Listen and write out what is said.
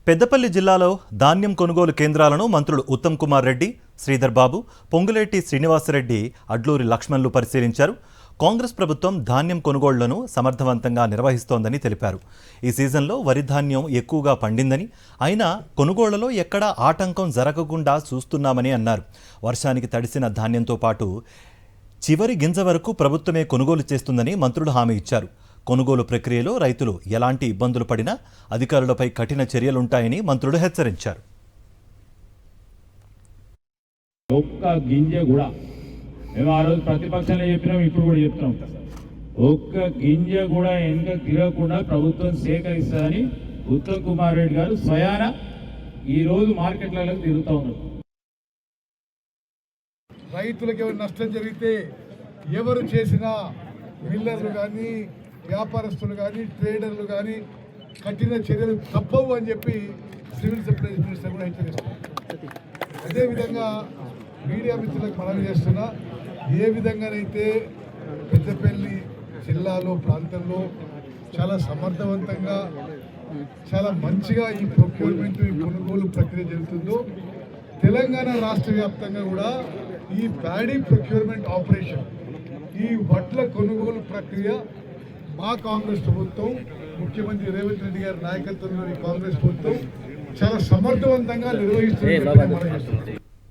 పెద్దపల్లి జిల్లాలో ధాన్యం కొనుగోలు కేంద్రాలను మంత్రులు ఉత్తమ్ కుమార్ రెడ్డి, శ్రీధర్ బాబు, పొంగులేటి శ్రీనివాసరెడ్డి, అడ్లూరి లక్ష్మణ్లు పరిశీలించారు. కాంగ్రెస్ ప్రభుత్వం ధాన్యం కొనుగోళ్లను సమర్థవంతంగా నిర్వహిస్తోందని తెలిపారు. ఈ సీజన్లో వరి ధాన్యం ఎక్కువగా పండిందని, అయినా కొనుగోళ్లలో ఎక్కడా ఆటంకం జరగకుండా చూస్తున్నామని అన్నారు. వర్షానికి తడిసిన ధాన్యంతో పాటు చివరి గింజ వరకు ప్రభుత్వమే కొనుగోలు చేస్తుందని మంత్రులు హామీ ఇచ్చారు. కొనుగోలు ప్రక్రియలో రైతులు ఎలాంటి ఇబ్బందులు పడినా అధికారులపై కఠిన చర్యలుంటాయని మంత్రులు హెచ్చరించారు. ఒక్క గింజ కూడా మేము ఆ రోజు ప్రతిపక్షంలో చెప్పినాం, ఇప్పుడు కూడా చెప్తున్నాం, ఒక్క గింజ కూడా వెనుక తిరగకుండా ప్రభుత్వం సేకరిస్తుందని ఉత్తమ్ కుమార్ రెడ్డి గారు స్వయాన ఈ రోజు మార్కెట్లలో తిరుగుతూ ఉన్నారు. రైతులకు ఎవరు నష్టం జరిగితే ఎవరు చేసినా మిల్లర్లు కానీ, వ్యాపారస్తులు కానీ, ట్రేడర్లు కానీ కఠిన చర్యలు తప్పవు అని చెప్పి సివిల్ సప్లైస్ మినిస్టర్ కూడా హెచ్చరిస్తున్నారు. అదేవిధంగా మీడియా మిత్రులకు మనవి చేస్తున్నా, ఏ విధంగానైతే పెద్దపల్లి జిల్లాలో ప్రాంతంలో చాలా సమర్థవంతంగా, చాలా మంచిగా ఈ ప్రొక్యూర్మెంట్, ఈ కొనుగోలు ప్రక్రియ జరుగుతుందో, తెలంగాణ రాష్ట్ర వ్యాప్తంగా కూడా ఈ ప్యాడీ ప్రొక్యూర్మెంట్ ఆపరేషన్, ఈ వడ్ల కొనుగోలు ప్రక్రియ మా కాంగ్రెస్ ప్రభుత్వం, ముఖ్యమంత్రి రేవంత్ రెడ్డి గారి నాయకత్వంలోని కాంగ్రెస్ ప్రభుత్వం చాలా సమర్థవంతంగా నిర్వహిస్తుంది.